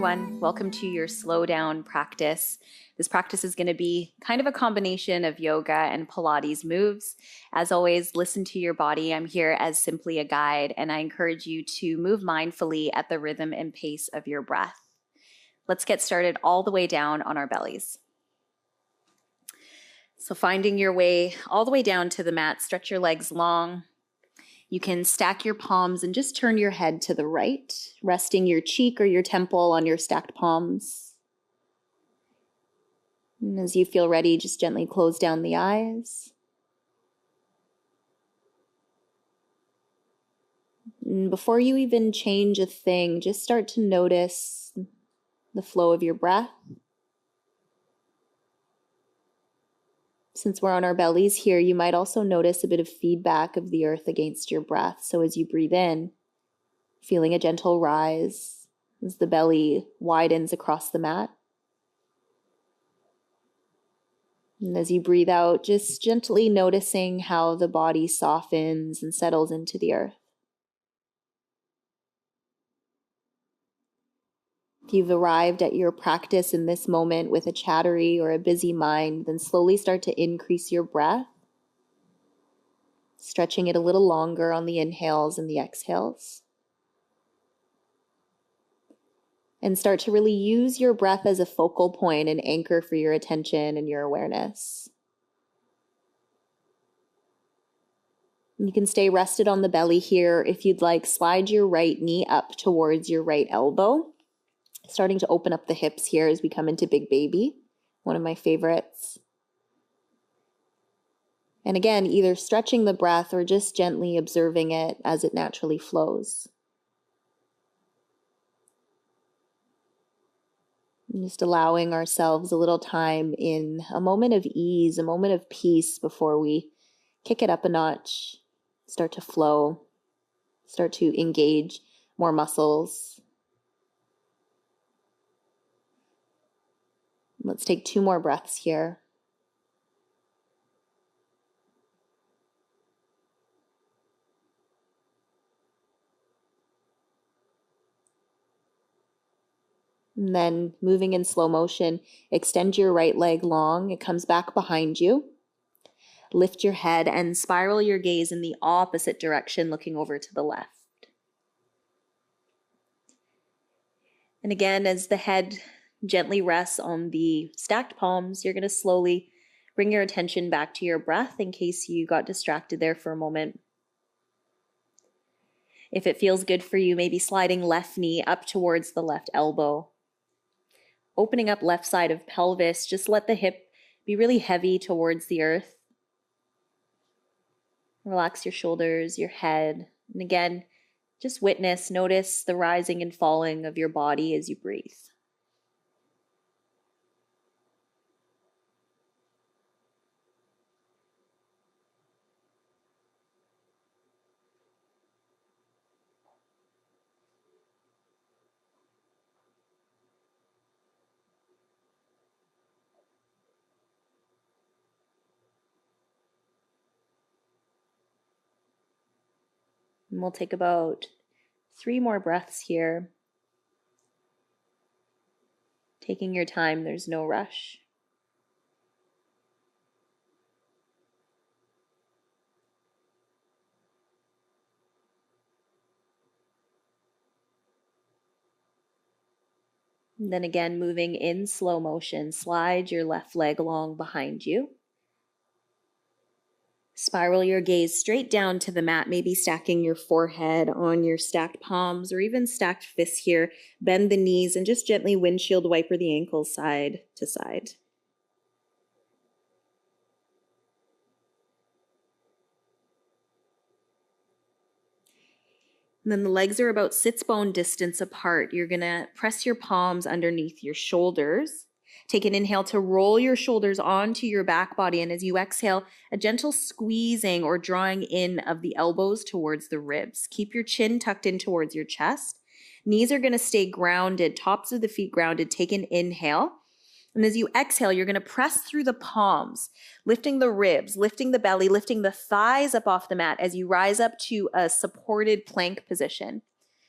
everyone. Welcome to your slow down practice. This practice is going to be kind of a combination of yoga and Pilates moves. As always, listen to your body. I'm here as simply a guide, and I encourage you to move mindfully at the rhythm and pace of your breath. Let's get started all the way down on our bellies. So finding your way all the way down to the mat, stretch your legs long. You can stack your palms and just turn your head to the right, resting your cheek or your temple on your stacked palms. And as you feel ready, just gently close down the eyes. And before you even change a thing, just start to notice the flow of your breath. Since we're on our bellies here, you might also notice a bit of feedback of the earth against your breath. So as you breathe in, feeling a gentle rise as the belly widens across the mat. And as you breathe out, just gently noticing how the body softens and settles into the earth. If you've arrived at your practice in this moment with a chattery or a busy mind, then slowly start to increase your breath, stretching it a little longer on the inhales and the exhales. And start to really use your breath as a focal point and anchor for your attention and your awareness. You can stay rested on the belly here. If you'd like, slide your right knee up towards your right elbow. Starting to open up the hips here as we come into big baby, one of my favorites. And again, either stretching the breath or just gently observing it as it naturally flows. And just allowing ourselves a little time in a moment of ease, a moment of peace before we kick it up a notch, start to flow, start to engage more muscles. Let's take 2 more breaths here. And then moving in slow motion, extend your right leg long. It comes back behind you. Lift your head and spiral your gaze in the opposite direction, looking over to the left. And again, as the head gently rests on the stacked palms, you're going to slowly bring your attention back to your breath in case you got distracted there for a moment. If it feels good for you, maybe sliding left knee up towards the left elbow. Opening up left side of pelvis, just let the hip be really heavy towards the earth. Relax your shoulders, your head, and again, just notice the rising and falling of your body as you breathe. And we'll take about 3 more breaths here. Taking your time, there's no rush. And then again, moving in slow motion, slide your left leg long behind you. Spiral your gaze straight down to the mat, maybe stacking your forehead on your stacked palms or even stacked fists here. Bend the knees and just gently windshield wiper the ankles side to side. And then the legs are about sits bone distance apart. You're going to press your palms underneath your shoulders. Take an inhale to roll your shoulders onto your back body. And as you exhale, a gentle squeezing or drawing in of the elbows towards the ribs. Keep your chin tucked in towards your chest. Knees are going to stay grounded, tops of the feet grounded. Take an inhale. And as you exhale, you're going to press through the palms, lifting the ribs, lifting the belly, lifting the thighs up off the mat as you rise up to a supported plank position.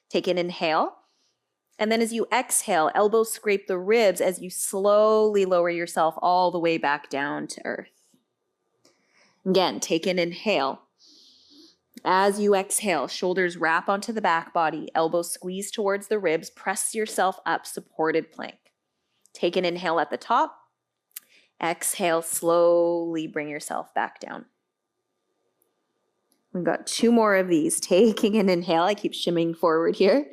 Take an inhale. And then as you exhale, elbows scrape the ribs as you slowly lower yourself all the way back down to earth. Again, take an inhale. As you exhale, shoulders wrap onto the back body, elbows squeeze towards the ribs, press yourself up, supported plank. Take an inhale at the top. Exhale, slowly bring yourself back down. We've got 2 more of these. Taking an inhale, I keep shimming forward here.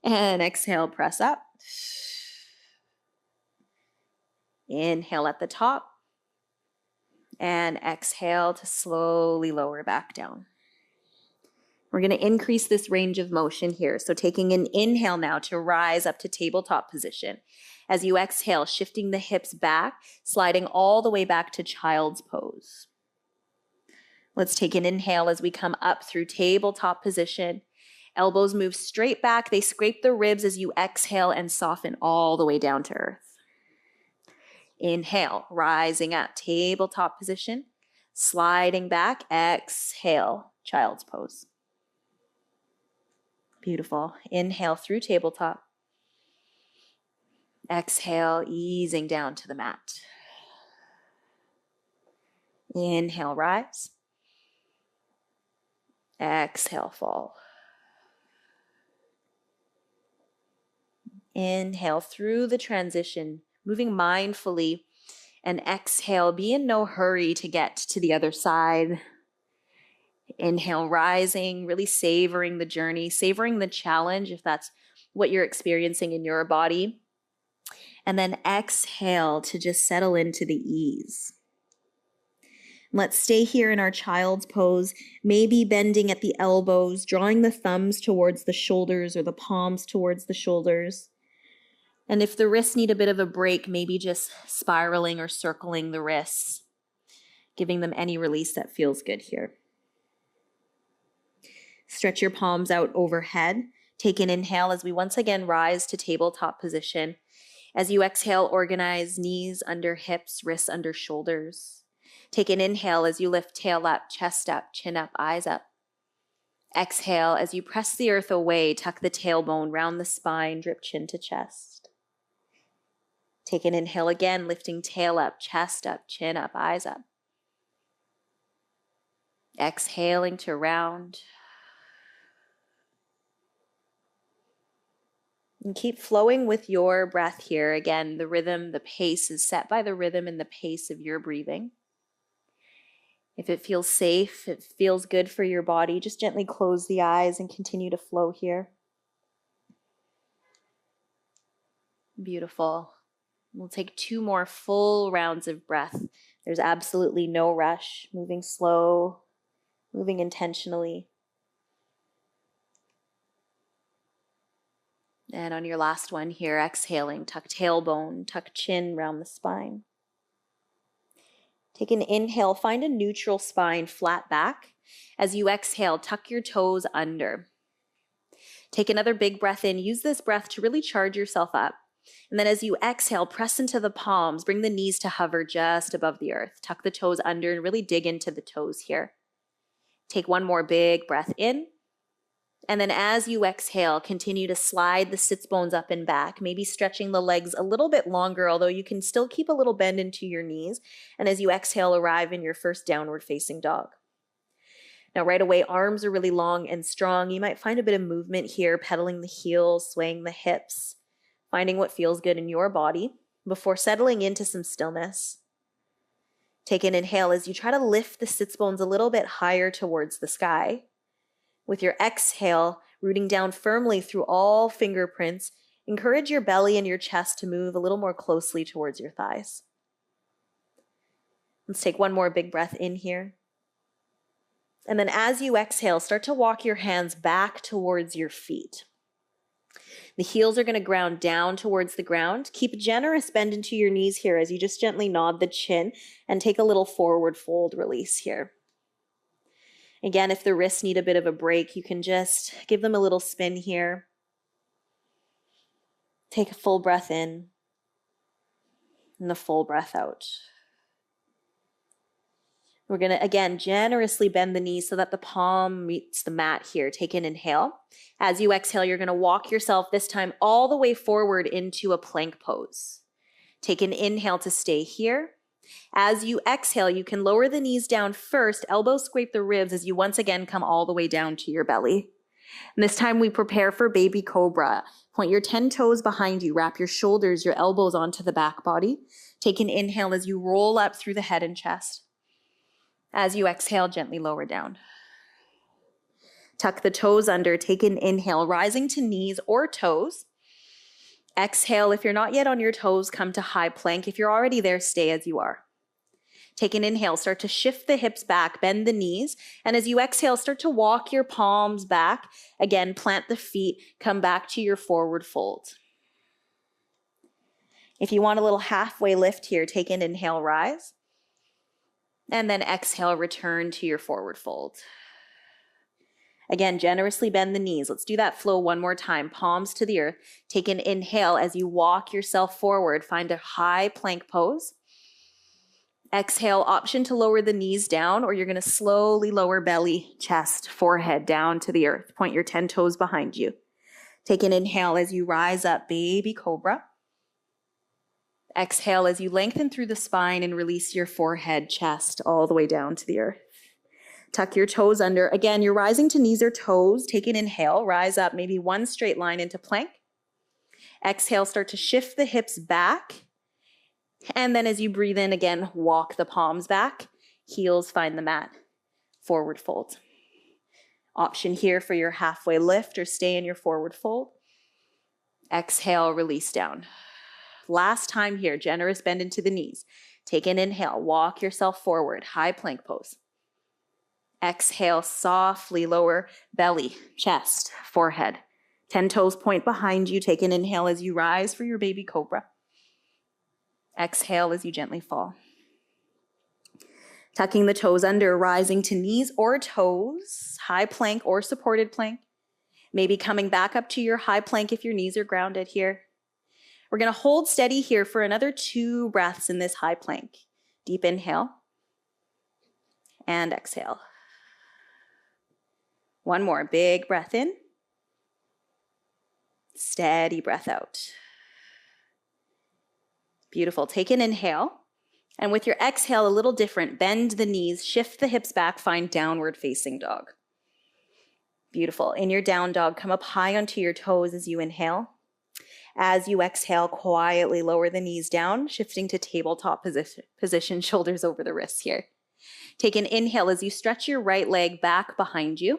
And exhale, press up. Inhale at the top. And exhale to slowly lower back down. We're going to increase this range of motion here. So taking an inhale now to rise up to tabletop position. As you exhale, shifting the hips back, sliding all the way back to child's pose. Let's take an inhale as we come up through tabletop position. Elbows move straight back. They scrape the ribs as you exhale and soften all the way down to earth. Inhale, rising up, tabletop position. Sliding back, exhale, child's pose. Beautiful. Inhale through tabletop. Exhale, easing down to the mat. Inhale, rise. Exhale, fall. Inhale through the transition, moving mindfully, and exhale. Be in no hurry to get to the other side. Inhale, rising, really savoring the journey, savoring the challenge if that's what you're experiencing in your body. And then exhale to just settle into the ease. Let's stay here in our child's pose, maybe bending at the elbows, drawing the thumbs towards the shoulders or the palms towards the shoulders. And if the wrists need a bit of a break, maybe just spiraling or circling the wrists, giving them any release that feels good here. Stretch your palms out overhead. Take an inhale as we once again rise to tabletop position. As you exhale, organize knees under hips, wrists under shoulders. Take an inhale as you lift tail up, chest up, chin up, eyes up. Exhale as you press the earth away, tuck the tailbone, round the spine, drip chin to chest. Take an inhale again, lifting tail up, chest up, chin up, eyes up. Exhaling to round. And keep flowing with your breath here. Again, the rhythm, the pace is set by the rhythm and the pace of your breathing. If it feels safe, it feels good for your body, just gently close the eyes and continue to flow here. Beautiful. We'll take 2 more full rounds of breath. There's absolutely no rush, moving slow, moving intentionally. And on your last one here, exhaling, tuck tailbone, tuck chin round the spine. Take an inhale, find a neutral spine, flat back. As you exhale, tuck your toes under. Take another big breath in. Use this breath to really charge yourself up. And then as you exhale, press into the palms. Bring the knees to hover just above the earth. Tuck the toes under and really dig into the toes here. Take 1 more big breath in. And then as you exhale, continue to slide the sits bones up and back, maybe stretching the legs a little bit longer, although you can still keep a little bend into your knees. And as you exhale, arrive in your first downward facing dog. Now, right away, arms are really long and strong. You might find a bit of movement here, pedaling the heels, swaying the hips, finding what feels good in your body before settling into some stillness. Take an inhale as you try to lift the sits bones a little bit higher towards the sky. With your exhale, rooting down firmly through all fingerprints, encourage your belly and your chest to move a little more closely towards your thighs. Let's take 1 more big breath in here. And then as you exhale, start to walk your hands back towards your feet. The heels are going to ground down towards the ground. Keep a generous bend into your knees here as you just gently nod the chin and take a little forward fold release here. Again, if the wrists need a bit of a break, you can just give them a little spin here. Take a full breath in and a full breath out. We're going to, again, generously bend the knees so that the palm meets the mat here. Take an inhale. As you exhale, you're going to walk yourself this time all the way forward into a plank pose. Take an inhale to stay here. As you exhale, you can lower the knees down first, elbows scrape the ribs as you once again come all the way down to your belly. And this time we prepare for baby cobra. Point your 10 toes behind you, wrap your shoulders, your elbows onto the back body. Take an inhale as you roll up through the head and chest. As you exhale, gently lower down. Tuck the toes under, take an inhale, rising to knees or toes. Exhale, if you're not yet on your toes, come to high plank. If you're already there, stay as you are. Take an inhale, start to shift the hips back, bend the knees. And as you exhale, start to walk your palms back. Again, plant the feet, come back to your forward fold. If you want a little halfway lift here, take an inhale, rise. And then exhale, return to your forward fold. Again, generously bend the knees. Let's do that flow one more time. Palms to the earth. Take an inhale as you walk yourself forward. Find a high plank pose. Exhale, option to lower the knees down, or you're going to slowly lower belly, chest, forehead down to the earth. Point your 10 toes behind you. Take an inhale as you rise up, baby cobra. Exhale as you lengthen through the spine and release your forehead, chest, all the way down to the earth. Tuck your toes under. Again, you're rising to knees or toes. Take an inhale, rise up, maybe one straight line into plank. Exhale, start to shift the hips back. And then as you breathe in again, walk the palms back. Heels find the mat. Forward fold. Option here for your halfway lift or stay in your forward fold. Exhale, release down. Last time here, generous bend into the knees. Take an inhale, walk yourself forward, high plank pose. Exhale, softly lower belly, chest, forehead. 10 toes point behind you. Take an inhale as you rise for your baby cobra. Exhale as you gently fall. Tucking the toes under, rising to knees or toes, high plank or supported plank. Maybe coming back up to your high plank if your knees are grounded here. We're going to hold steady here for another 2 breaths in this high plank. Deep inhale and exhale. One more, big breath in. Steady breath out. Beautiful. Take an inhale. And with your exhale, a little different. Bend the knees, shift the hips back, find downward facing dog. Beautiful. In your down dog, come up high onto your toes as you inhale. As you exhale, quietly lower the knees down, shifting to tabletop position, shoulders over the wrists here. Take an inhale as you stretch your right leg back behind you.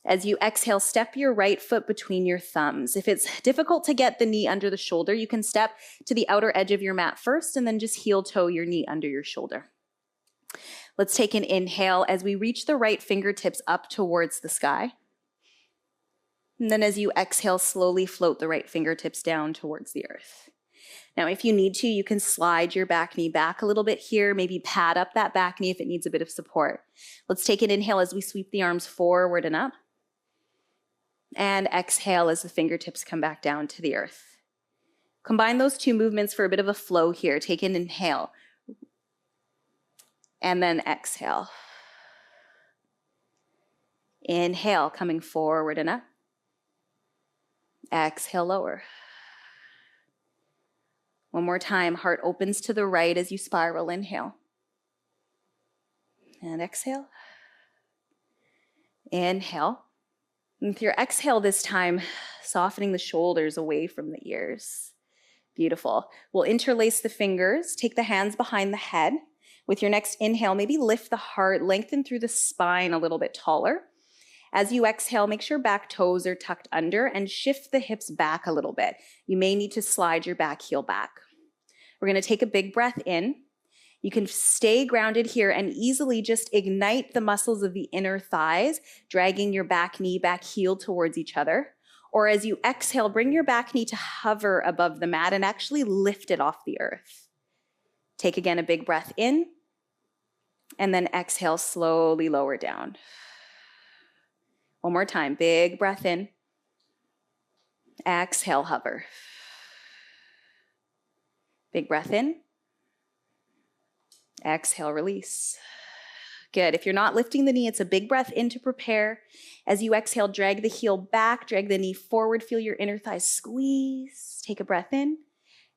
As you exhale, step your right foot between your thumbs. If it's difficult to get the knee under the shoulder, you can step to the outer edge of your mat first and then just heel toe your knee under your shoulder. Let's take an inhale as we reach the right fingertips up towards the sky. And then as you exhale, slowly float the right fingertips down towards the earth. Now, if you need to, you can slide your back knee back a little bit here, maybe pad up that back knee if it needs a bit of support. Let's take an inhale as we sweep the arms forward and up. And exhale as the fingertips come back down to the earth. Combine those 2 movements for a bit of a flow here. Take an inhale. And then exhale. Inhale, coming forward and up. Exhale, lower. One more time, heart opens to the right as you spiral. Inhale. And exhale. Inhale. And with your exhale this time, softening the shoulders away from the ears. Beautiful. We'll interlace the fingers, take the hands behind the head. With your next inhale, maybe lift the heart, lengthen through the spine a little bit taller. As you exhale, make sure back toes are tucked under and shift the hips back a little bit. You may need to slide your back heel back. We're going to take a big breath in. You can stay grounded here and easily just ignite the muscles of the inner thighs, dragging your back knee, back heel towards each other. Or as you exhale, bring your back knee to hover above the mat and actually lift it off the earth. Take again a big breath in, and then exhale, slowly lower down. One more time, big breath in. Exhale, hover. Big breath in. Exhale, release. Good. If you're not lifting the knee, it's a big breath in to prepare. As you exhale, drag the heel back, drag the knee forward, feel your inner thighs squeeze. Take a breath in,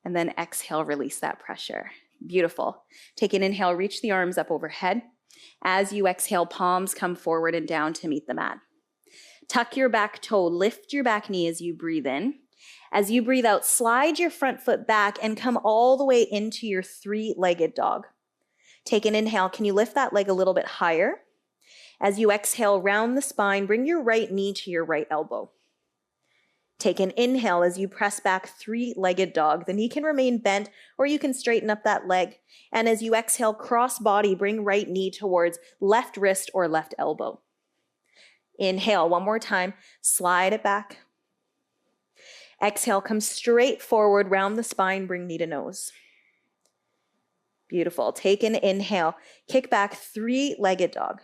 and then exhale, release that pressure. Beautiful. Take an inhale, reach the arms up overhead. As you exhale, palms come forward and down to meet the mat. Tuck your back toe, lift your back knee as you breathe in. As you breathe out, slide your front foot back and come all the way into your three-legged dog. Take an inhale. Can you lift that leg a little bit higher? As you exhale, round the spine, bring your right knee to your right elbow. Take an inhale as you press back, three-legged dog. The knee can remain bent, or you can straighten up that leg. And as you exhale, cross body, bring right knee towards left wrist or left elbow. Inhale, one more time, slide it back. Exhale, come straight forward, round the spine, bring knee to nose. Beautiful. Take an inhale, kick back, three-legged dog.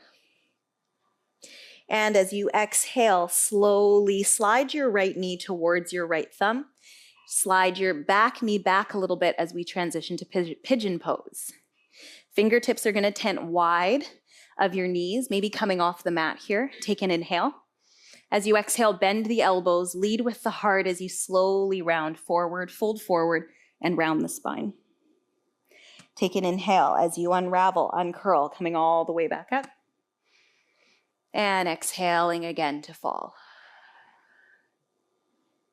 And as you exhale, slowly slide your right knee towards your right thumb. Slide your back knee back a little bit as we transition to pigeon pose. Fingertips are going to tent wide of your knees, maybe coming off the mat here. Take an inhale. As you exhale, bend the elbows, lead with the heart as you slowly round forward, fold forward, and round the spine. Take an inhale as you unravel, uncurl, coming all the way back up. And exhaling again to fall.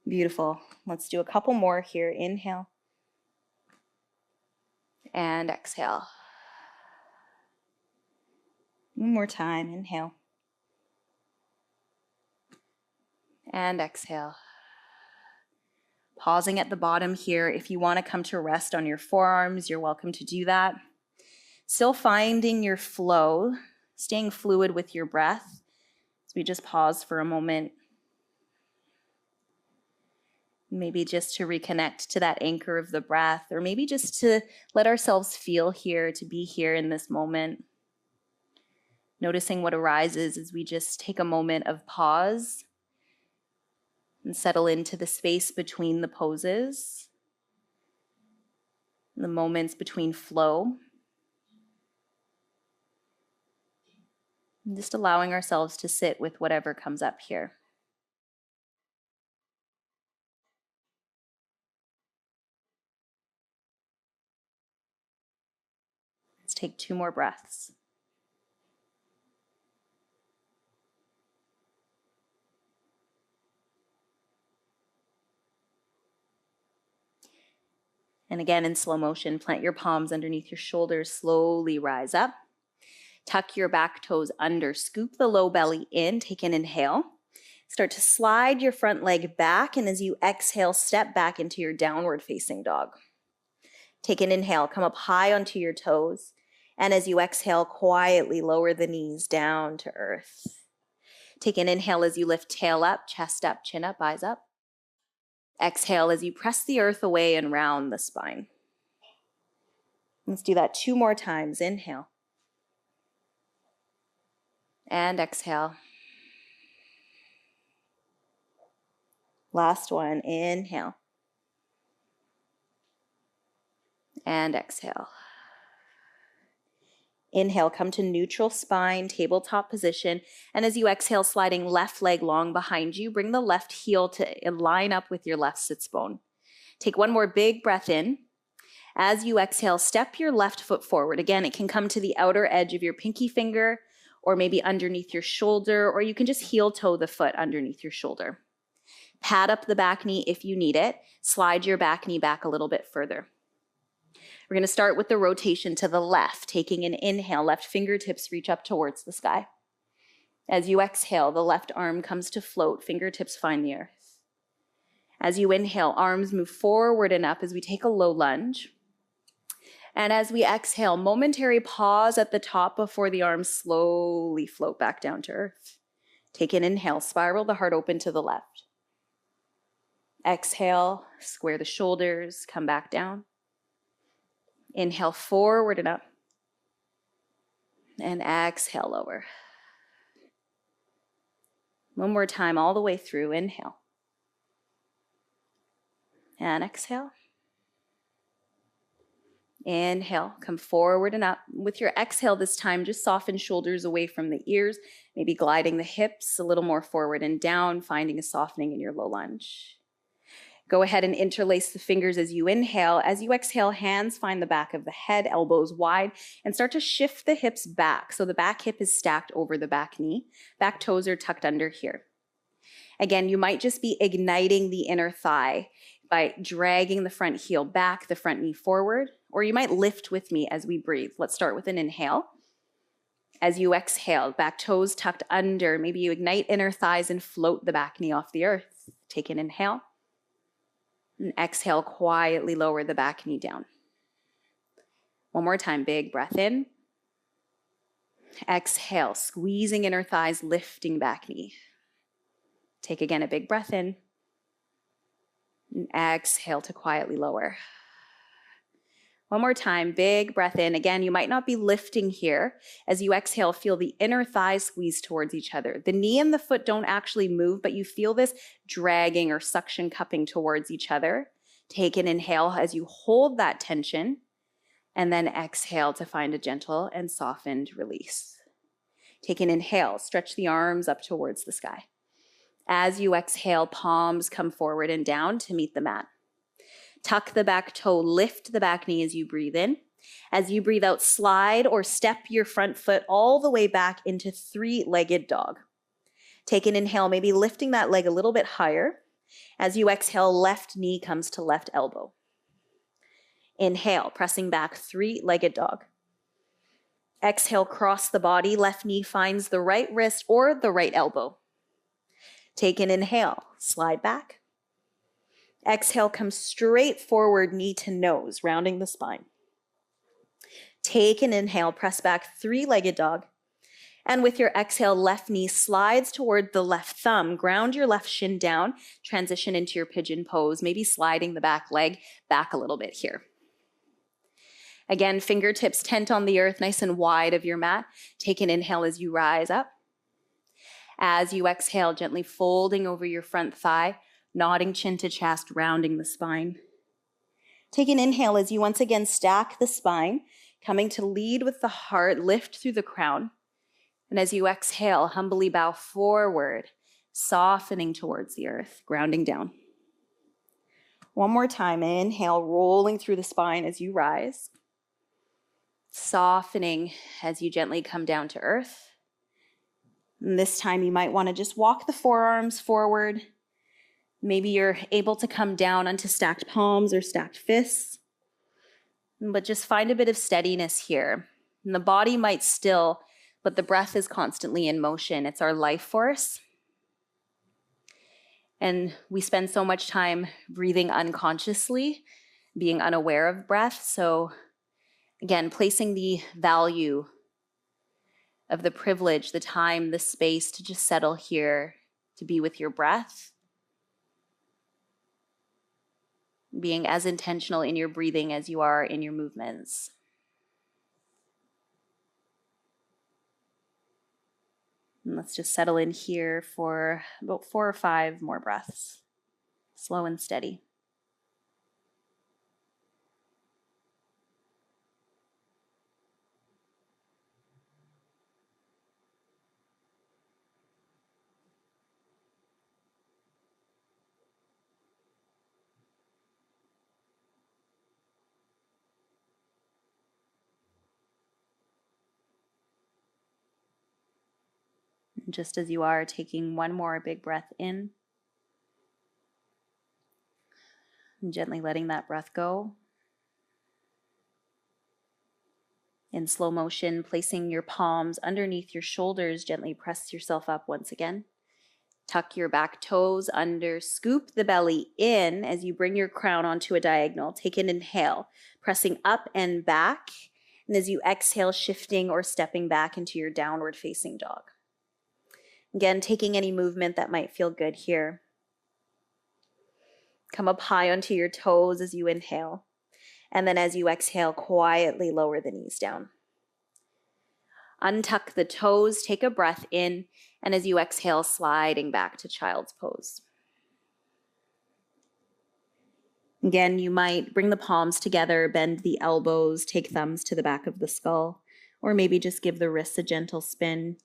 Beautiful. Let's do a couple more here. Inhale. And exhale. One more time. Inhale. And exhale. Pausing at the bottom here. If you want to come to rest on your forearms, you're welcome to do that. Still finding your flow, staying fluid with your breath. So we just pause for a moment. Maybe just to reconnect to that anchor of the breath, or maybe just to let ourselves feel here, to be here in this moment. Noticing what arises as we just take a moment of pause and settle into the space between the poses, the moments between flow. And just allowing ourselves to sit with whatever comes up here. Let's take 2 more breaths. And again, in slow motion, plant your palms underneath your shoulders, slowly rise up. Tuck your back toes under, scoop the low belly in, take an inhale. Start to slide your front leg back, and as you exhale, step back into your downward facing dog. Take an inhale, come up high onto your toes, and as you exhale, quietly lower the knees down to earth. Take an inhale as you lift tail up, chest up, chin up, eyes up. Exhale as you press the earth away and round the spine. Let's do that 2 more times. Inhale. And exhale. Last one. Inhale. And exhale. Inhale, come to neutral spine, tabletop position. And as you exhale, sliding left leg long behind you, bring the left heel to line up with your left sits bone. Take 1 more big breath in. As you exhale, step your left foot forward. Again, it can come to the outer edge of your pinky finger, or maybe underneath your shoulder, or you can just heel toe the foot underneath your shoulder. Pad up the back knee if you need it. Slide your back knee back a little bit further. We're going to start with the rotation to the left, taking an inhale, left fingertips reach up towards the sky. As you exhale, the left arm comes to float, fingertips find the earth. As you inhale, arms move forward and up as we take a low lunge. And as we exhale, momentary pause at the top before the arms slowly float back down to earth. Take an inhale, spiral the heart open to the left. Exhale, square the shoulders, come back down. Inhale forward and up. And exhale lower. 1 more time all the way through. Inhale. And exhale. Inhale, come forward and up. With your exhale this time, just soften shoulders away from the ears, maybe gliding the hips a little more forward and down, finding a softening in your low lunge. Go ahead and interlace the fingers as you inhale. As you exhale, hands find the back of the head, elbows wide, and start to shift the hips back. So the back hip is stacked over the back knee. Back toes are tucked under here. Again, you might just be igniting the inner thigh by dragging the front heel back, the front knee forward, or you might lift with me as we breathe. Let's start with an inhale. As you exhale, back toes tucked under. Maybe you ignite inner thighs and float the back knee off the earth. Take an inhale. And exhale, quietly lower the back knee down. One more time, big breath in. Exhale, squeezing inner thighs, lifting back knee. Take again a big breath in. And exhale to quietly lower. One more time, big breath in. Again, you might not be lifting here. As you exhale, feel the inner thighs squeeze towards each other. The knee and the foot don't actually move, but you feel this dragging or suction cupping towards each other. Take an inhale as you hold that tension, and then exhale to find a gentle and softened release. Take an inhale, stretch the arms up towards the sky. As you exhale, palms come forward and down to meet the mat. Tuck the back toe, lift the back knee as you breathe in. As you breathe out, slide or step your front foot all the way back into three-legged dog. Take an inhale, maybe lifting that leg a little bit higher. As you exhale, left knee comes to left elbow. Inhale, pressing back, three-legged dog. Exhale, cross the body, left knee finds the right wrist or the right elbow. Take an inhale, slide back. Exhale, come straight forward, knee to nose, rounding the spine. Take an inhale, press back, three-legged dog. And with your exhale, left knee slides toward the left thumb. Ground your left shin down, transition into your pigeon pose, maybe sliding the back leg back a little bit here. Again, fingertips tent on the earth, nice and wide of your mat. Take an inhale as you rise up. As you exhale, gently folding over your front thigh, nodding chin to chest, rounding the spine. Take an inhale as you once again stack the spine, coming to lead with the heart, lift through the crown. And as you exhale, humbly bow forward, softening towards the earth, grounding down. One more time, inhale, rolling through the spine as you rise. Softening as you gently come down to earth. And this time you might want to just walk the forearms forward. Maybe you're able to come down onto stacked palms or stacked fists. But just find a bit of steadiness here. And the body might still, but the breath is constantly in motion. It's our life force. And we spend so much time breathing unconsciously, being unaware of breath. So again, placing the value of the privilege, the time, the space to just settle here, to be with your breath. Being as intentional in your breathing as you are in your movements. And let's just settle in here for about 4 or 5 more breaths, slow and steady. Just as you are, taking one more big breath in and gently letting that breath go. In slow motion, placing your palms underneath your shoulders, gently press yourself up once again. Tuck your back toes under, scoop the belly in as you bring your crown onto a diagonal. Take an inhale, pressing up and back. And as you exhale, shifting or stepping back into your downward facing dog. Again, taking any movement that might feel good here. Come up high onto your toes as you inhale. And then as you exhale, quietly lower the knees down. Untuck the toes, take a breath in, and as you exhale, sliding back to child's pose. Again, you might bring the palms together, bend the elbows, take thumbs to the back of the skull, or maybe just give the wrists a gentle spin.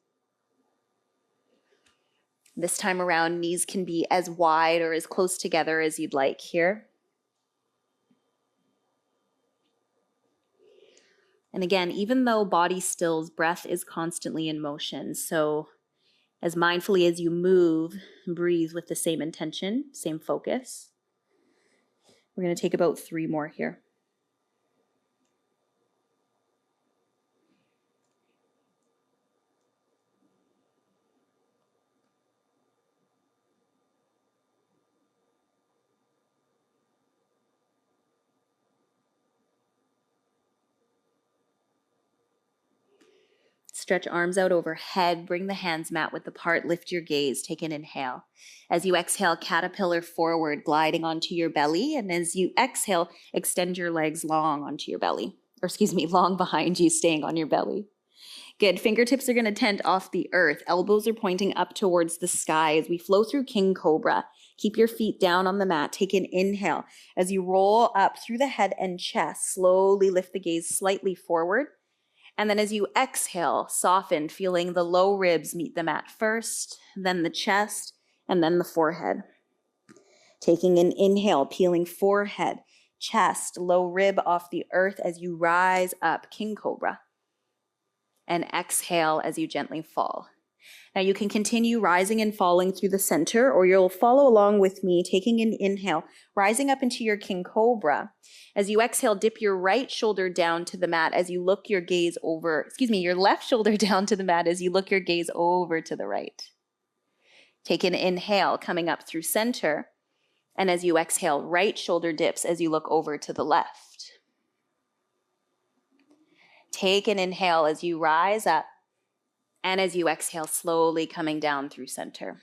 This time around, knees can be as wide or as close together as you'd like here. And again, even though body stills, breath is constantly in motion. So as mindfully as you move, breathe with the same intention, same focus. We're going to take about 3 more here. Stretch arms out overhead, bring the hands mat width apart, lift your gaze, take an inhale. As you exhale, caterpillar forward, gliding onto your belly. And as you exhale, extend your legs long onto your belly. Long behind you, staying on your belly. Good, fingertips are gonna tent off the earth. Elbows are pointing up towards the sky as we flow through King Cobra. Keep your feet down on the mat, take an inhale. As you roll up through the head and chest, slowly lift the gaze slightly forward. And then as you exhale, soften, feeling the low ribs meet the mat first, then the chest, and then the forehead. Taking an inhale, peeling forehead, chest, low rib off the earth as you rise up, King Cobra. And exhale as you gently fall. Now you can continue rising and falling through the center, or you'll follow along with me, taking an inhale, rising up into your King Cobra. As you exhale, dip your right shoulder down to the mat as you look your gaze over, your left shoulder down to the mat as you look your gaze over to the right. Take an inhale, coming up through center. And as you exhale, right shoulder dips as you look over to the left. Take an inhale as you rise up. And as you exhale, slowly coming down through center.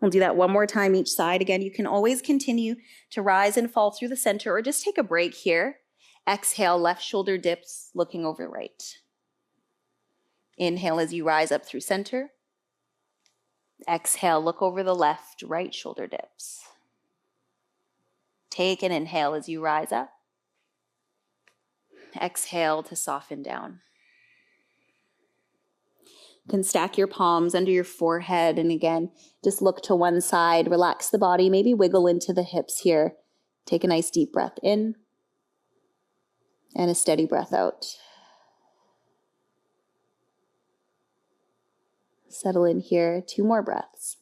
We'll do that one more time each side. Again, you can always continue to rise and fall through the center or just take a break here. Exhale, left shoulder dips, looking over right. Inhale as you rise up through center. Exhale, look over the left, right shoulder dips. Take an inhale as you rise up. Exhale to soften down. You can stack your palms under your forehead and again, just look to one side, relax the body, maybe wiggle into the hips here. Take a nice deep breath in and a steady breath out. Settle in here, 2 more breaths.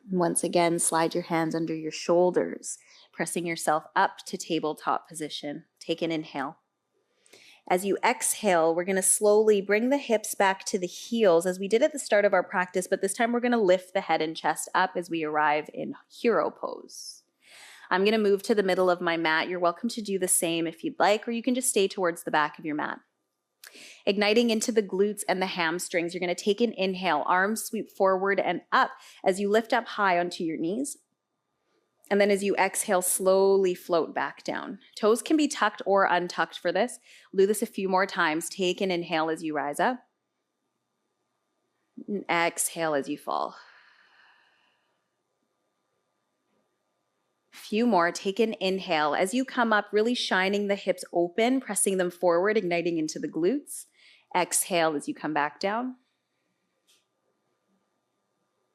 Once again, slide your hands under your shoulders, pressing yourself up to tabletop position. Take an inhale. As you exhale, we're going to slowly bring the hips back to the heels as we did at the start of our practice, but this time we're going to lift the head and chest up as we arrive in hero pose. I'm going to move to the middle of my mat. You're welcome to do the same if you'd like, or you can just stay towards the back of your mat. Igniting into the glutes and the hamstrings, you're going to take an inhale, arms sweep forward and up as you lift up high onto your knees. And then as you exhale, slowly float back down. Toes can be tucked or untucked for this. We'll do this a few more times. Take an inhale as you rise up. And exhale as you fall. Few more. Take an inhale. As you come up, really shining the hips open, pressing them forward, igniting into the glutes. Exhale as you come back down.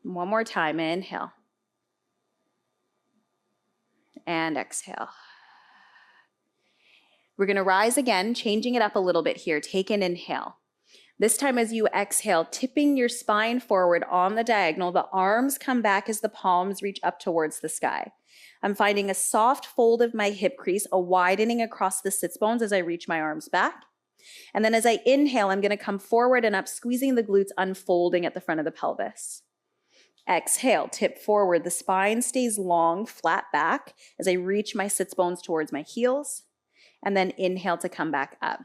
One more time. Inhale. And exhale. We're going to rise again, changing it up a little bit here. Take an inhale. This time as you exhale, tipping your spine forward on the diagonal, the arms come back as the palms reach up towards the sky. I'm finding a soft fold of my hip crease, a widening across the sits bones as I reach my arms back. And then as I inhale, I'm going to come forward and up, squeezing the glutes, unfolding at the front of the pelvis. Exhale, tip forward. The spine stays long, flat back as I reach my sits bones towards my heels. And then inhale to come back up.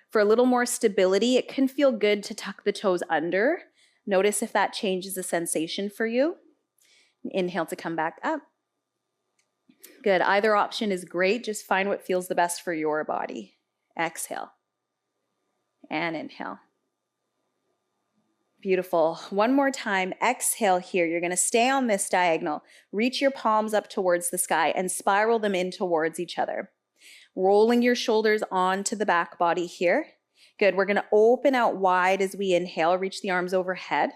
For a little more stability, it can feel good to tuck the toes under. Notice if that changes the sensation for you. Inhale to come back up. Good. Either option is great. Just find what feels the best for your body. Exhale and inhale. Beautiful. One more time. Exhale here. You're going to stay on this diagonal. Reach your palms up towards the sky and spiral them in towards each other. Rolling your shoulders onto the back body here. Good. We're going to open out wide as we inhale. Reach the arms overhead.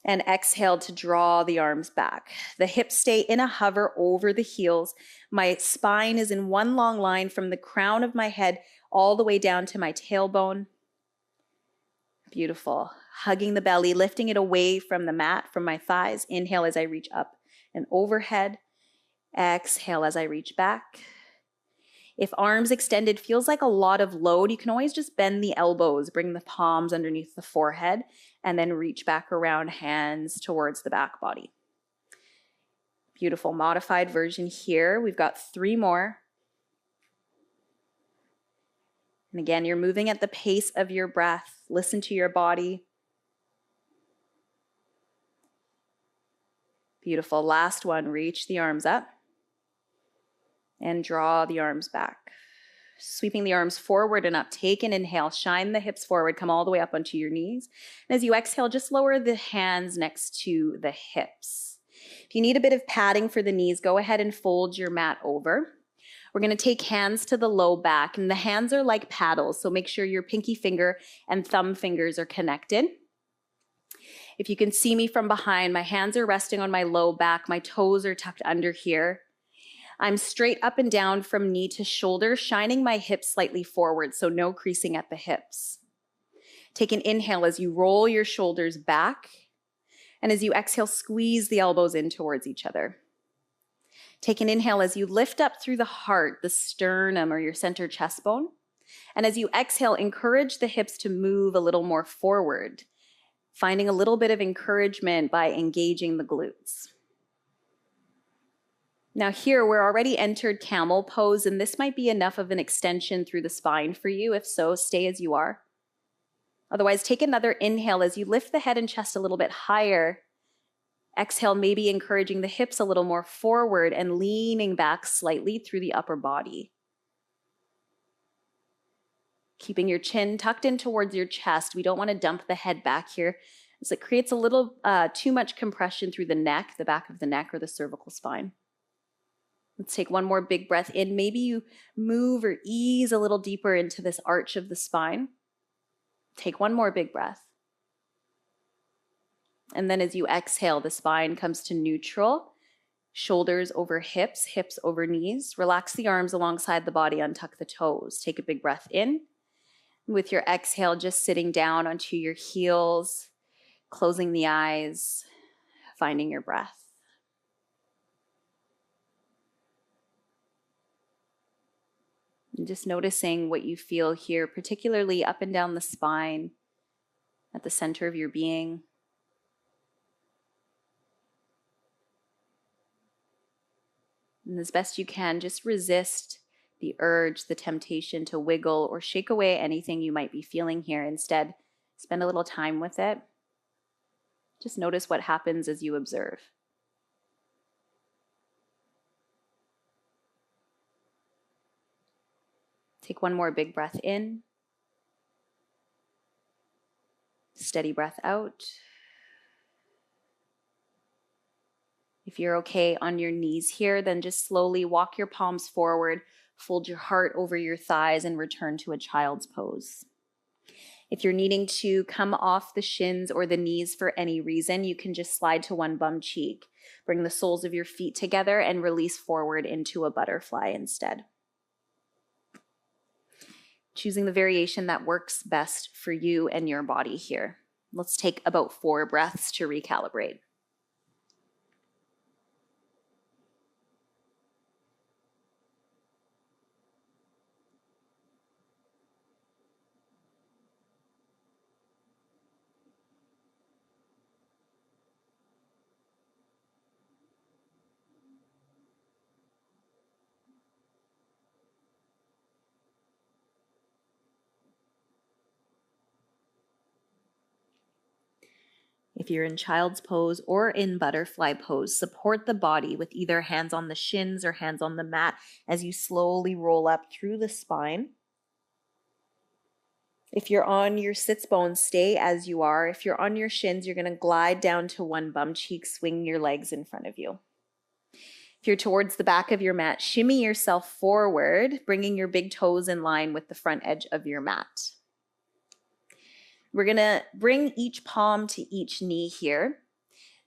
And exhale to draw the arms back. The hips stay in a hover over the heels. My spine is in one long line from the crown of my head all the way down to my tailbone. Beautiful. Hugging the belly, lifting it away from the mat, from my thighs. Inhale as I reach up and overhead. Exhale as I reach back. If arms extended feels like a lot of load, you can always just bend the elbows, bring the palms underneath the forehead, and then reach back around, hands towards the back body. Beautiful. Modified version here. We've got 3 more. And again, you're moving at the pace of your breath. Listen to your body. Beautiful. Last one. Reach the arms up and draw the arms back. Sweeping the arms forward and up. Take an inhale. Shine the hips forward. Come all the way up onto your knees. And as you exhale, just lower the hands next to the hips. If you need a bit of padding for the knees, go ahead and fold your mat over. We're going to take hands to the low back, and the hands are like paddles, so make sure your pinky finger and thumb fingers are connected. If you can see me from behind, my hands are resting on my low back, my toes are tucked under here. I'm straight up and down from knee to shoulder, shining my hips slightly forward, so no creasing at the hips. Take an inhale as you roll your shoulders back, and as you exhale, squeeze the elbows in towards each other. Take an inhale as you lift up through the heart, the sternum or your center chest bone. And as you exhale, encourage the hips to move a little more forward, finding a little bit of encouragement by engaging the glutes. Now here, we're already entered camel pose, and this might be enough of an extension through the spine for you. If so, stay as you are. Otherwise, take another inhale as you lift the head and chest a little bit higher. Exhale, maybe encouraging the hips a little more forward and leaning back slightly through the upper body. Keeping your chin tucked in towards your chest. We don't want to dump the head back here, as it creates a little too much compression through the neck, the back of the neck or the cervical spine. Let's take one more big breath in. Maybe you move or ease a little deeper into this arch of the spine. Take one more big breath. And then as you exhale, the spine comes to neutral. Shoulders over hips, hips over knees. Relax the arms alongside the body, untuck the toes. Take a big breath in. With your exhale, just sitting down onto your heels, closing the eyes, finding your breath. And just noticing what you feel here, particularly up and down the spine, at the center of your being. And as best you can, just resist the urge, the temptation to wiggle or shake away anything you might be feeling here. Instead, spend a little time with it. Just notice what happens as you observe. Take one more big breath in. Steady breath out. If you're okay on your knees here, then just slowly walk your palms forward, fold your heart over your thighs, and return to a child's pose. If you're needing to come off the shins or the knees for any reason, you can just slide to one bum cheek. Bring the soles of your feet together and release forward into a butterfly instead. Choosing the variation that works best for you and your body here. Let's take about 4 breaths to recalibrate. If you're in child's pose or in butterfly pose, support the body with either hands on the shins or hands on the mat as you slowly roll up through the spine. If you're on your sits bones, stay as you are. If you're on your shins, you're going to glide down to one bum cheek, swing your legs in front of you. If you're towards the back of your mat, shimmy yourself forward, bringing your big toes in line with the front edge of your mat. We're going to bring each palm to each knee here,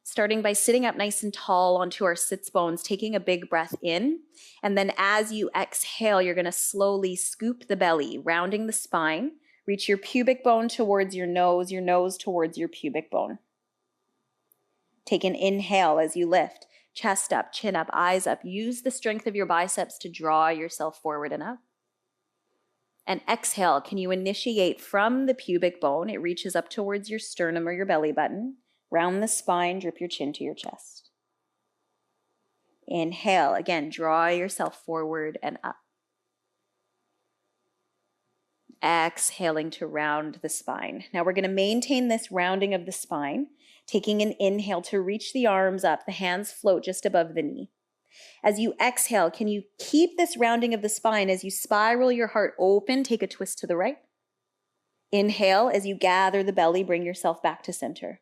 starting by sitting up nice and tall onto our sits bones, taking a big breath in. And then as you exhale, you're going to slowly scoop the belly, rounding the spine. Reach your pubic bone towards your nose towards your pubic bone. Take an inhale as you lift, chest up, chin up, eyes up. Use the strength of your biceps to draw yourself forward and up. And exhale, can you initiate from the pubic bone? It reaches up towards your sternum or your belly button. Round the spine, drip your chin to your chest. Inhale, again, draw yourself forward and up. Exhaling to round the spine. Now we're going to maintain this rounding of the spine, taking an inhale to reach the arms up, the hands float just above the knee. As you exhale, can you keep this rounding of the spine as you spiral your heart open, take a twist to the right. Inhale, as you gather the belly, bring yourself back to center.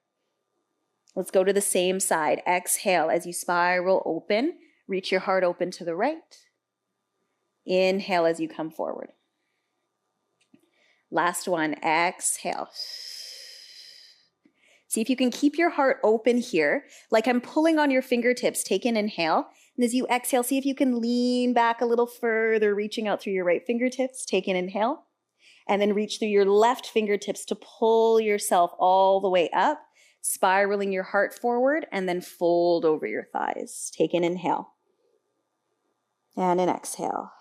Let's go to the same side. Exhale, as you spiral open, reach your heart open to the right. Inhale as you come forward. Last one, exhale. See if you can keep your heart open here, like I'm pulling on your fingertips. Take an inhale. And as you exhale, see if you can lean back a little further, reaching out through your right fingertips. Take an inhale. And then reach through your left fingertips to pull yourself all the way up, spiraling your heart forward, and then fold over your thighs. Take an inhale. And an exhale.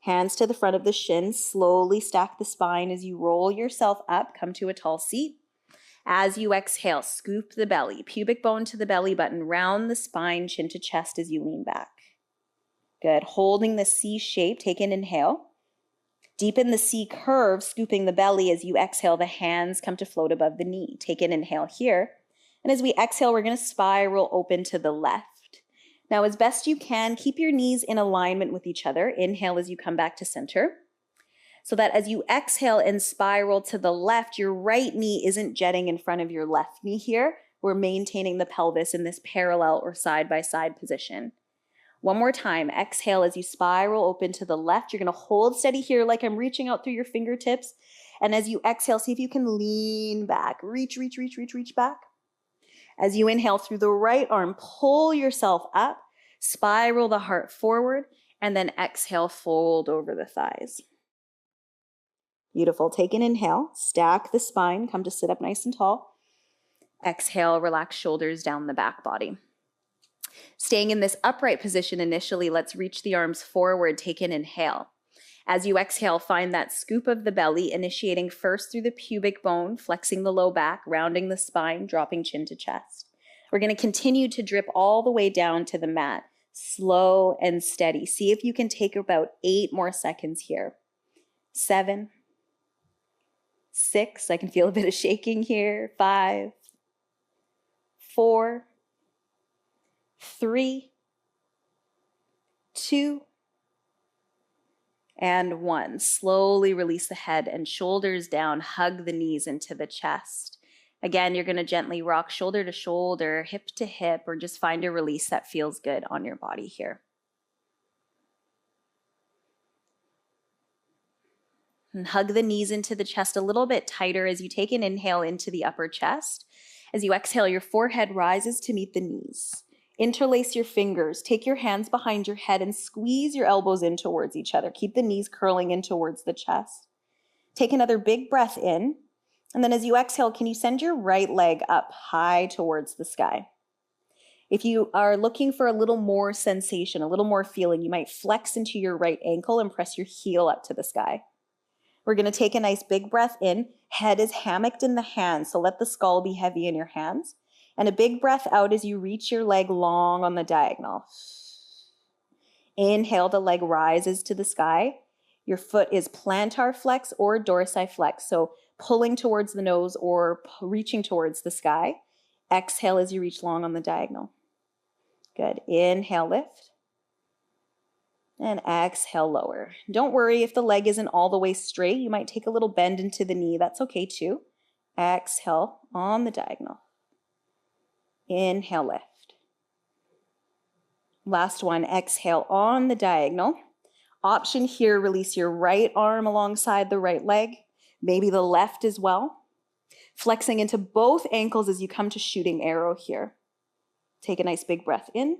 Hands to the front of the shins. Slowly stack the spine as you roll yourself up. Come to a tall seat. As you exhale, scoop the belly, pubic bone to the belly button, round the spine, chin to chest as you lean back. Good. Holding the C shape, take an inhale. Deepen the C curve, scooping the belly. As you exhale, the hands come to float above the knee. Take an inhale here. And as we exhale, we're going to spiral open to the left. Now, as best you can, keep your knees in alignment with each other. Inhale as you come back to center. So that as you exhale and spiral to the left, your right knee isn't jetting in front of your left knee here. We're maintaining the pelvis in this parallel or side-by-side position. One more time. Exhale as you spiral open to the left. You're going to hold steady here like I'm reaching out through your fingertips. And as you exhale, see if you can lean back. Reach back. As you inhale through the right arm, pull yourself up, spiral the heart forward, and then exhale, fold over the thighs. Beautiful. Take an inhale, stack the spine, come to sit up nice and tall. Exhale, relax shoulders down the back body. Staying in this upright position initially, let's reach the arms forward, take an inhale. As you exhale, find that scoop of the belly, initiating first through the pubic bone, flexing the low back, rounding the spine, dropping chin to chest. We're going to continue to drip all the way down to the mat, slow and steady. See if you can take about 8 more seconds here. 7, 6, I can feel a bit of shaking here. 5, 4, 3, 2, and 1. Slowly release the head and shoulders down. Hug the knees into the chest. Again, you're going to gently rock shoulder to shoulder, hip to hip, or just find a release that feels good on your body here. And hug the knees into the chest a little bit tighter as you take an inhale into the upper chest. As you exhale, your forehead rises to meet the knees. Interlace your fingers, take your hands behind your head and squeeze your elbows in towards each other. Keep the knees curling in towards the chest. Take another big breath in. And then as you exhale, can you send your right leg up high towards the sky? If you are looking for a little more sensation, a little more feeling, you might flex into your right ankle and press your heel up to the sky. We're going to take a nice big breath in. Head is hammocked in the hands, so let the skull be heavy in your hands. And a big breath out as you reach your leg long on the diagonal. Inhale, the leg rises to the sky. Your foot is plantar flex or dorsiflex. So pulling towards the nose or reaching towards the sky. Exhale as you reach long on the diagonal. Good. Inhale, lift. And exhale, lower. Don't worry if the leg isn't all the way straight. You might take a little bend into the knee. That's okay too. Exhale on the diagonal. Inhale, lift. Last one, exhale on the diagonal. Option here, release your right arm alongside the right leg, maybe the left as well. Flexing into both ankles as you come to shooting arrow here. Take a nice big breath in.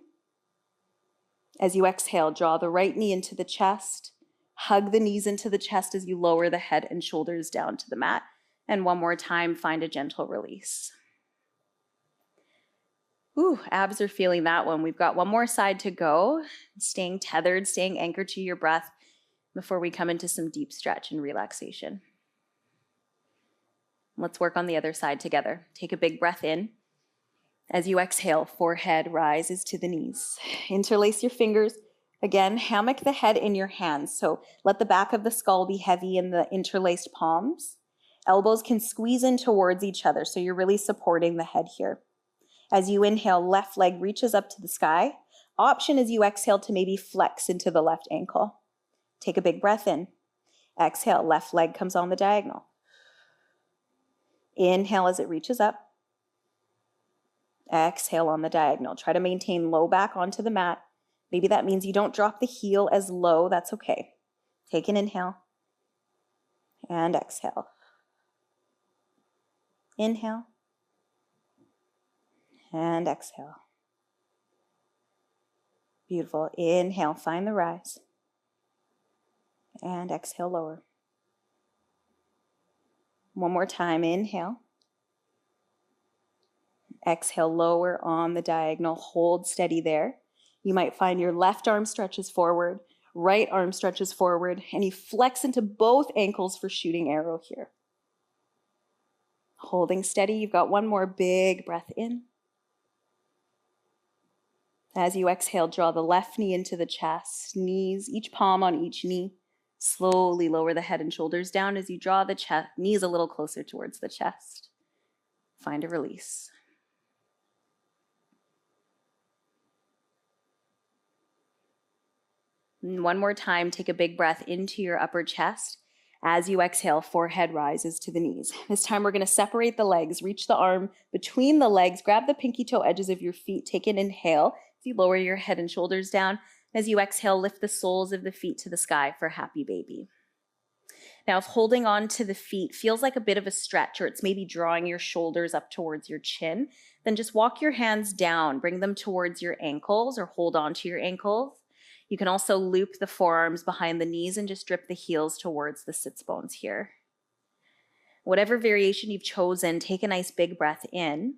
As you exhale, draw the right knee into the chest. Hug the knees into the chest as you lower the head and shoulders down to the mat. And one more time, find a gentle release. Ooh, abs are feeling that one. We've got one more side to go. Staying tethered, staying anchored to your breath before we come into some deep stretch and relaxation. Let's work on the other side together. Take a big breath in. As you exhale, forehead rises to the knees. Interlace your fingers. Again, hammock the head in your hands. So let the back of the skull be heavy in the interlaced palms. Elbows can squeeze in towards each other, so you're really supporting the head here. As you inhale, left leg reaches up to the sky. Option as you exhale to maybe flex into the left ankle. Take a big breath in. Exhale, left leg comes on the diagonal. Inhale as it reaches up. Exhale on the diagonal. Try to maintain low back onto the mat. Maybe that means you don't drop the heel as low. That's okay. Take an inhale and exhale. Inhale and exhale. Beautiful. Inhale, find the rise. And exhale, lower. One more time. Inhale. Exhale, lower on the diagonal. Hold steady there. You might find your left arm stretches forward, right arm stretches forward, and you flex into both ankles for shooting arrow here. Holding steady, you've got one more big breath in. As you exhale, draw the left knee into the chest, knees, each palm on each knee. Slowly lower the head and shoulders down as you draw the knees a little closer towards the chest. Find a release. And one more time, take a big breath into your upper chest. As you exhale, forehead rises to the knees. This time we're going to separate the legs, reach the arm between the legs, grab the pinky toe edges of your feet, take an inhale as you lower your head and shoulders down. As you exhale, lift the soles of the feet to the sky for happy baby. Now, if holding on to the feet feels like a bit of a stretch, or it's maybe drawing your shoulders up towards your chin, then just walk your hands down, bring them towards your ankles or hold on to your ankles. You can also loop the forearms behind the knees and just drip the heels towards the sits bones here. Whatever variation you've chosen, take a nice big breath in.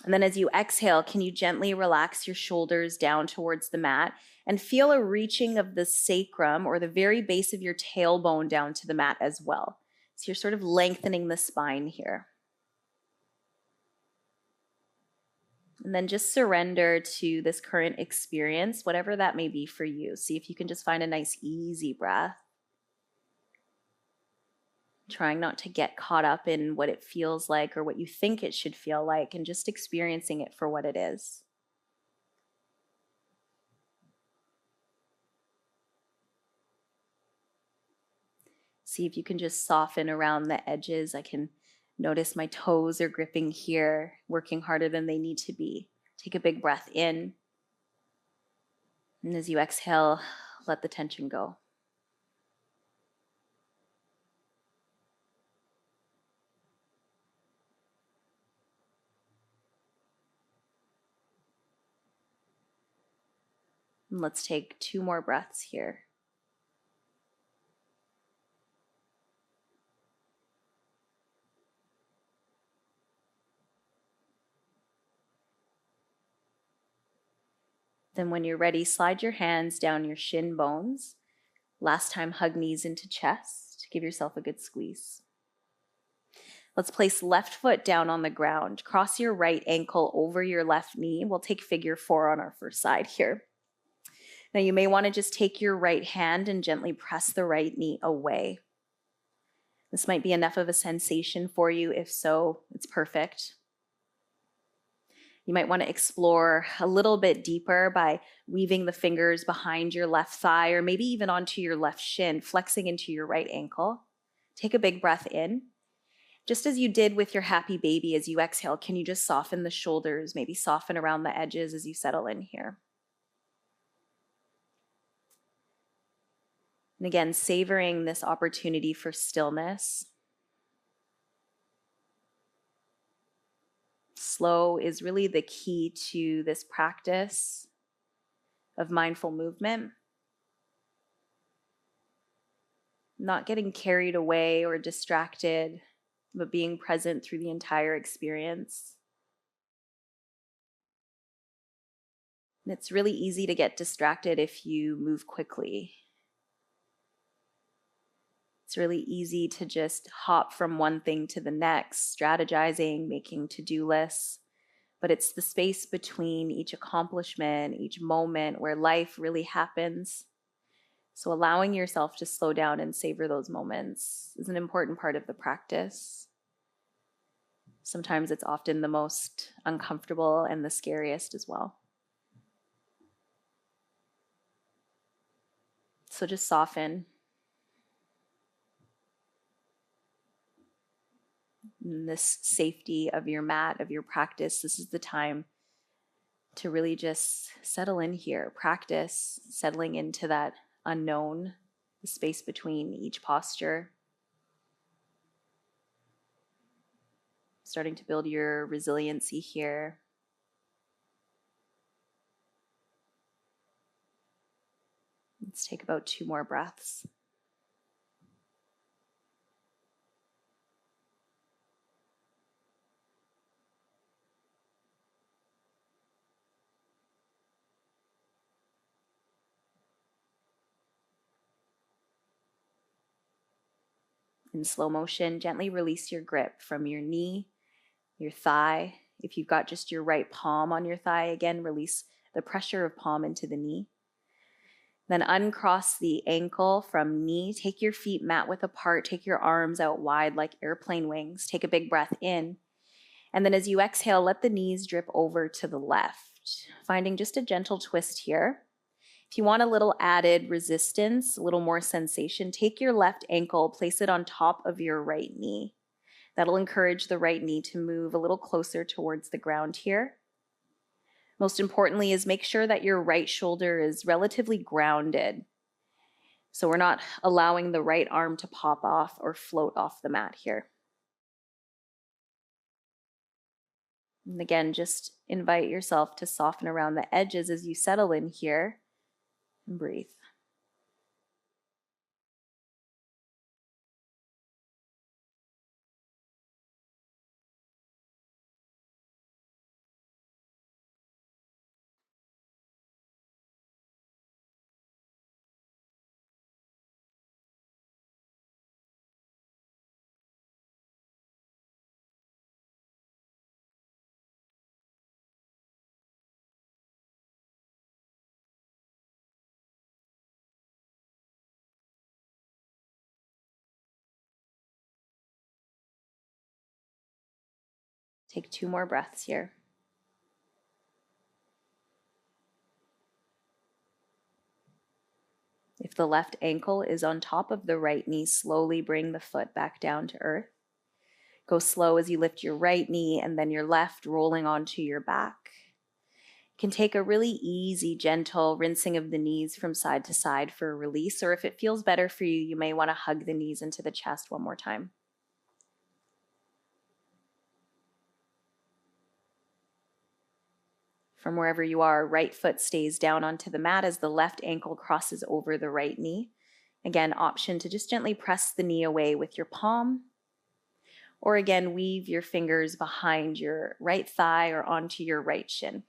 And then as you exhale, can you gently relax your shoulders down towards the mat and feel a reaching of the sacrum or the very base of your tailbone down to the mat as well. So you're sort of lengthening the spine here. And then just surrender to this current experience, whatever that may be for you. See if you can just find a nice, easy breath. Trying not to get caught up in what it feels like or what you think it should feel like, and just experiencing it for what it is. See if you can just soften around the edges. I can notice my toes are gripping here, working harder than they need to be. Take a big breath in. And as you exhale, let the tension go. And let's take 2 more breaths here. Then when you're ready, slide your hands down your shin bones. Last time, hug knees into chest. Give yourself a good squeeze. Let's place left foot down on the ground. Cross your right ankle over your left knee. We'll take figure 4 on our first side here. Now you may want to just take your right hand and gently press the right knee away. This might be enough of a sensation for you. If so, it's perfect. You might want to explore a little bit deeper by weaving the fingers behind your left thigh or maybe even onto your left shin, flexing into your right ankle. Take a big breath in. Just as you did with your happy baby, as you exhale, can you just soften the shoulders, maybe soften around the edges as you settle in here? And again, savoring this opportunity for stillness. Slow is really the key to this practice of mindful movement. Not getting carried away or distracted, but being present through the entire experience. And it's really easy to get distracted if you move quickly. It's really easy to just hop from one thing to the next, strategizing, making to-do lists. But it's the space between each accomplishment, each moment where life really happens. So allowing yourself to slow down and savor those moments is an important part of the practice. Sometimes it's often the most uncomfortable and the scariest as well. So just soften. In this safety of your mat, of your practice, this is the time to really just settle in here. Practice settling into that unknown, the space between each posture. Starting to build your resiliency here. Let's take about 2 more breaths. In slow motion, gently release your grip from your knee, your thigh. If you've got just your right palm on your thigh, again, release the pressure of palm into the knee. Then uncross the ankle from knee. Take your feet mat width apart. Take your arms out wide like airplane wings. Take a big breath in. And then as you exhale, let the knees drip over to the left, finding just a gentle twist here. If you want a little added resistance, a little more sensation, take your left ankle, place it on top of your right knee. That'll encourage the right knee to move a little closer towards the ground here. Most importantly is make sure that your right shoulder is relatively grounded. So we're not allowing the right arm to pop off or float off the mat here. And again, just invite yourself to soften around the edges as you settle in here and breathe. Take 2 more breaths here. If the left ankle is on top of the right knee, slowly bring the foot back down to earth. Go slow as you lift your right knee and then your left rolling onto your back. You can take a really easy, gentle rinsing of the knees from side to side for a release, or if it feels better for you, you may want to hug the knees into the chest one more time. From wherever you are, right foot stays down onto the mat as the left ankle crosses over the right knee. Again, option to just gently press the knee away with your palm, or again, weave your fingers behind your right thigh or onto your right shin.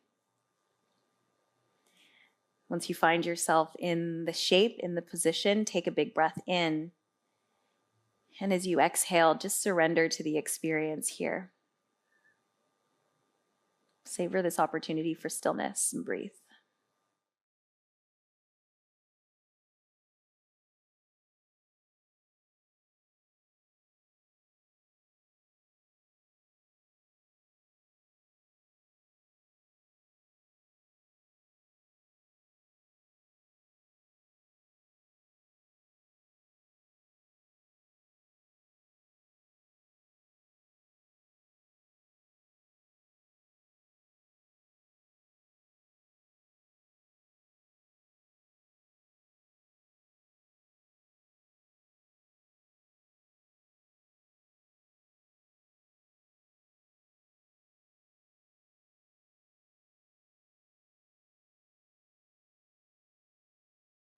Once you find yourself in the shape, in the position, take a big breath in. And as you exhale, just surrender to the experience here. Savor this opportunity for stillness and breathe.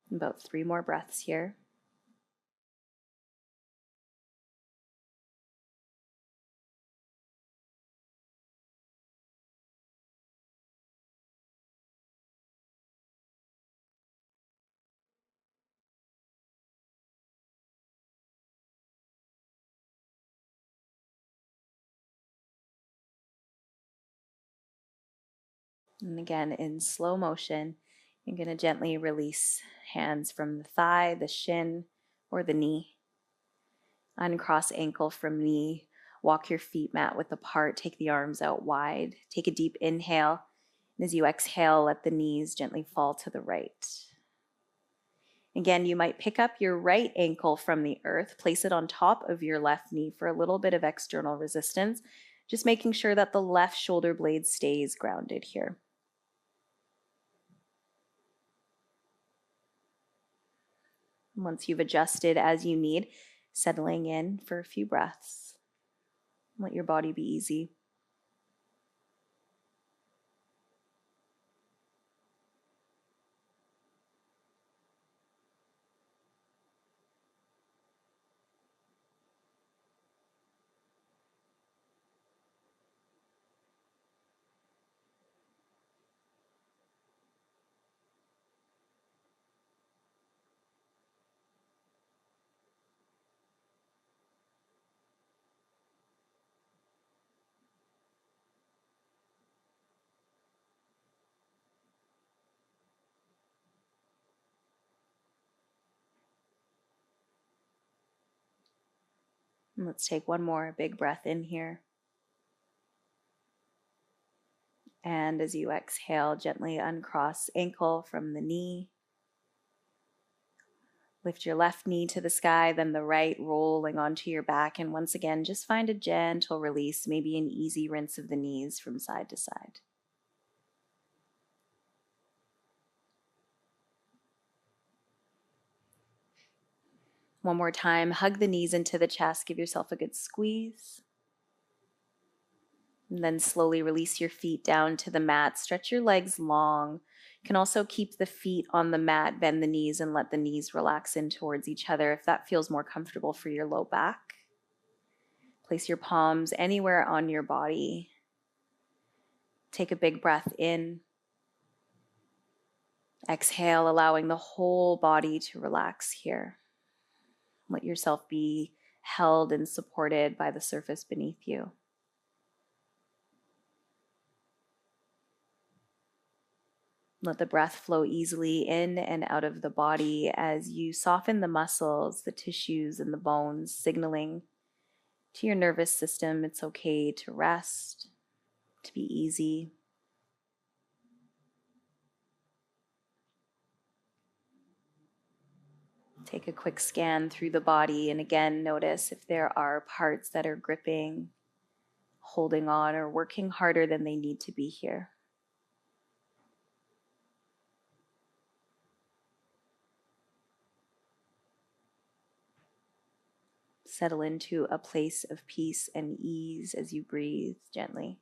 About 3 more breaths here. And again, in slow motion, you're going to gently release hands from the thigh, the shin, or the knee. Uncross ankle from knee. Walk your feet mat width apart. Take the arms out wide. Take a deep inhale. And as you exhale, let the knees gently fall to the right. Again, you might pick up your right ankle from the earth, place it on top of your left knee for a little bit of external resistance, just making sure that the left shoulder blade stays grounded here. Once you've adjusted as you need, settling in for a few breaths. Let your body be easy. And let's take one more big breath in here. And as you exhale, gently uncross ankle from the knee. Lift your left knee to the sky, then the right, rolling onto your back. And once again, just find a gentle release, maybe an easy rinse of the knees from side to side. One more time, hug the knees into the chest, give yourself a good squeeze. And then slowly release your feet down to the mat. Stretch your legs long. You can also keep the feet on the mat, bend the knees, and let the knees relax in towards each other if that feels more comfortable for your low back. Place your palms anywhere on your body. Take a big breath in. Exhale, allowing the whole body to relax here. Let yourself be held and supported by the surface beneath you. Let the breath flow easily in and out of the body as you soften the muscles, the tissues, and the bones, signaling to your nervous system it's okay to rest, to be easy. Take a quick scan through the body, and again, notice if there are parts that are gripping, holding on, or working harder than they need to be here. Settle into a place of peace and ease as you breathe gently.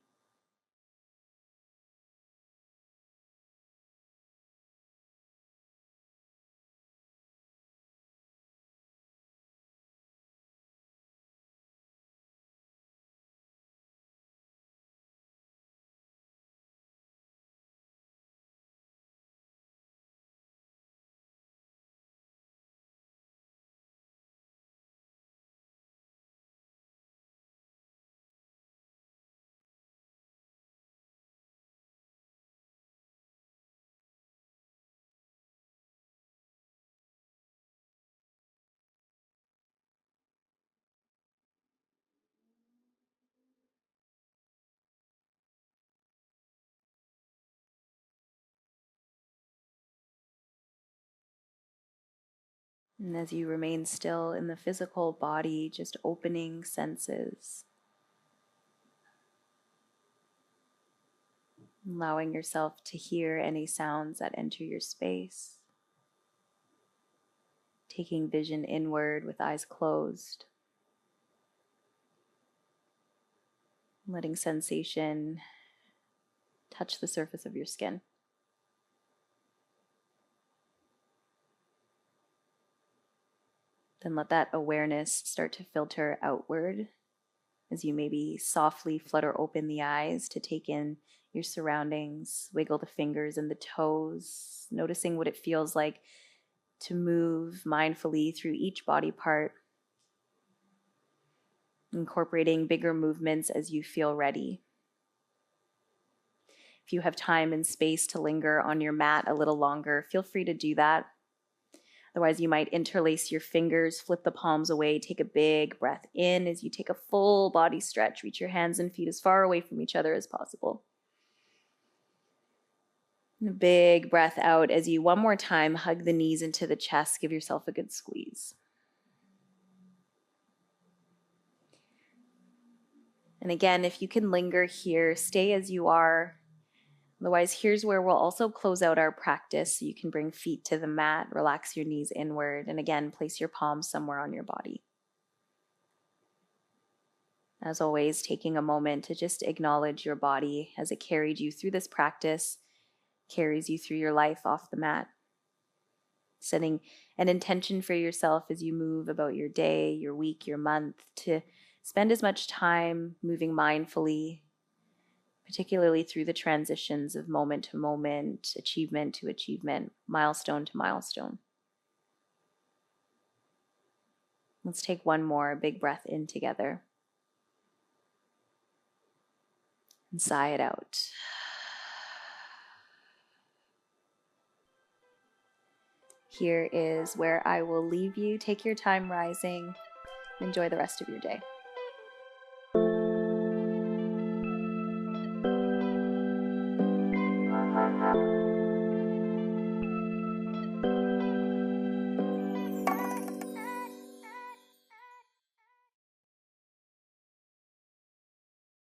And as you remain still in the physical body, just opening senses, allowing yourself to hear any sounds that enter your space, taking vision inward with eyes closed, letting sensation touch the surface of your skin. Then let that awareness start to filter outward as you maybe softly flutter open the eyes to take in your surroundings, wiggle the fingers and the toes, noticing what it feels like to move mindfully through each body part, incorporating bigger movements as you feel ready. If you have time and space to linger on your mat a little longer, feel free to do that. Otherwise, you might interlace your fingers, flip the palms away, take a big breath in as you take a full body stretch. Reach your hands and feet as far away from each other as possible. And a big breath out as you, one more time, hug the knees into the chest. Give yourself a good squeeze. And again, if you can linger here, stay as you are. Otherwise, here's where we'll also close out our practice. So you can bring feet to the mat, relax your knees inward, and again, place your palms somewhere on your body. As always, taking a moment to just acknowledge your body as it carried you through this practice, carries you through your life off the mat. Setting an intention for yourself as you move about your day, your week, your month, to spend as much time moving mindfully, particularly through the transitions of moment to moment, achievement to achievement, milestone to milestone. Let's take one more big breath in together. And sigh it out. Here is where I will leave you. Take your time rising. Enjoy the rest of your day.